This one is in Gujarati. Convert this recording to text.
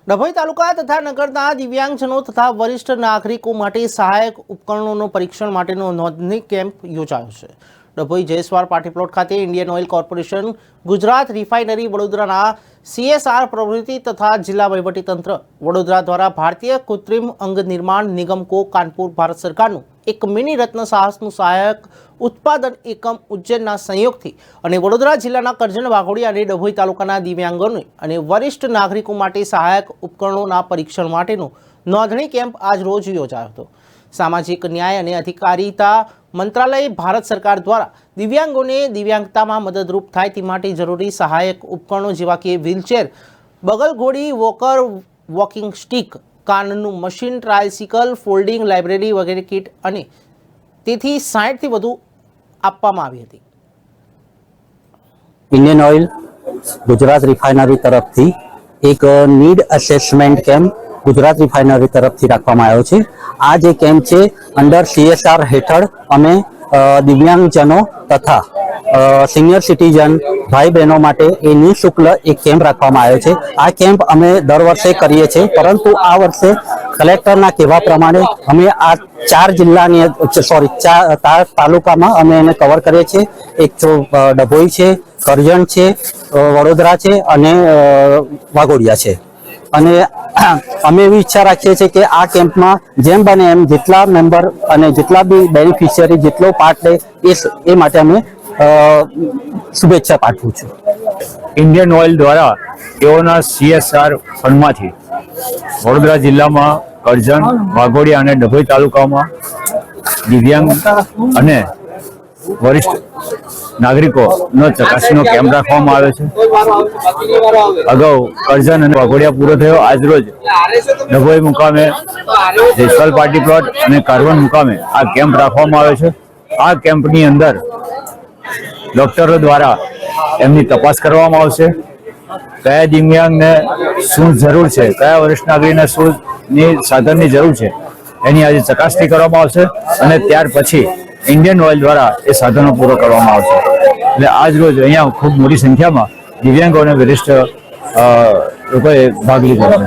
ડભોઈ તાલુકા તથા નગરના દિવ્યાંગજનો તથા વરિષ્ઠ નાગરિકો માટે સહાયક ઉપકરણોનો પરીક્ષણ માટેનો નોંધણી કેમ્પ યોજાયો છે। ડભોઈ જયસ્વાલ પાર્ટી પ્લોટ ખાતે Indian oil corporation, Gujarat refinery વડોદરાના CSR પ્રવૃત્તિ તથા જિલ્લા વહીવટીતંત્ર વડોદરા દ્વારા ભારતીય કૃત્રિમ અંગ નિર્માણ નિગમ કો કાનપુર ભારત સરકારનું એક મિની રત્ન સાહસનું સહાયક ઉત્પાદન એકમ ઉજ્જૈનના સંયોગથી અને વડોદરા જિલ્લાના કરજણ, વાઘોડિયા અને ડભોઈ તાલુકાના દિવ્યાંગોને અને વરિષ્ઠ નાગરિકો માટે સહાયક ઉપકરણોના પરીક્ષણ માટેનો નોંધણી કેમ્પ આજ રોજ યોજાયો હતો। સામાજિક ન્યાય અને અધિકારીતા મંત્રાલય ભારત સરકાર દ્વારા દિવ્યાંગોને દિવ્યાંગતામાં મદદરૂપ થાય તે માટે જરૂરી સહાયક ઉપકરણો જેવા કે વ્હીલચેર, બગલઘોડી, વોકર, વોકિંગ સ્ટીક, કાનનું મશીન, ટ્રાયસિકલ, ફોલ્ડિંગ લાઇબ્રેરી વગેરે કીટ અને તેથી 60થી વધુ આપવામાં આવી હતી। इंडियन ऑयल गुजरात रिफाइनरी तरफथी एक need assessment camp Gujarat refinery तरफथी राखवामां आव्यो छे। आ जे केम्प छे अंडर CSR हेठळ अमे दिव्यांगजनो तथा सीनियर सिटीजन भाई बहनों माटे ए निःशुल्क एक केम्प राखवामां आव्यो छे। आ केम्प अमे दर वर्षे करीए छे, परंतु आ वर्षे कलेक्टरना कहेवा प्रमाणे अमे आ 4 जिल्लानी चार तालुकामां अमे एने कवर करीए छे। एक तो डभोई छे, करजण छे, वडोदरा छे अने वाघोडिया छे। અને અમે એવી ઈચ્છા રાખીએ છીએ કે આ કેમ્પમાં જેમ બને એમ જેટલા મેમ્બર અને જેટલા બી બેનિફિશિયરી જેટલો પાર્ટ લે એ માટે અમે શુભેચ્છા પાઠવું છું। ઇન્ડિયન ઓઇલ દ્વારા તેઓના CSR ફંડમાંથી વડોદરા જિલ્લામાં કરજણ, વાઘોડિયા અને ડભોઈ તાલુકામાં દિવ્યાંગ અને વરિષ્ઠ નાગરિકોનો ચકાસણીનો કેમ્પ રાખવામાં આવ્યો છે। અગાઉ કરજણ અને વાઘોડિયા પૂરો થયો। આજરોજ ડભોઈ મુકામે, જયસ્વાલ પાર્ટી પ્લોટ અને કારવન મુકામે આ કેમ્પ રાખવામાં આવ્યો છે। આ કેમ્પની અંદર ડોક્ટરો દ્વારા એમની તપાસ કરવામાં આવશે। કયા દિવ્યાંગને શું જરૂર છે, કયા વરિષ્ઠ નાગરિકને શુંની સાધનની જરૂર છે એની આજે ચકાસણી કરવામાં આવશે અને ત્યાર પછી ઇન્ડિયન ઓઇલ દ્વારા એ સાધનો પૂરો કરવામાં આવશે। એટલે આજ રોજ અહીંયા ખૂબ મોટી સંખ્યામાં દિવ્યાંગો અને વરિષ્ઠ લોકોએ ભાગ લીધો છે।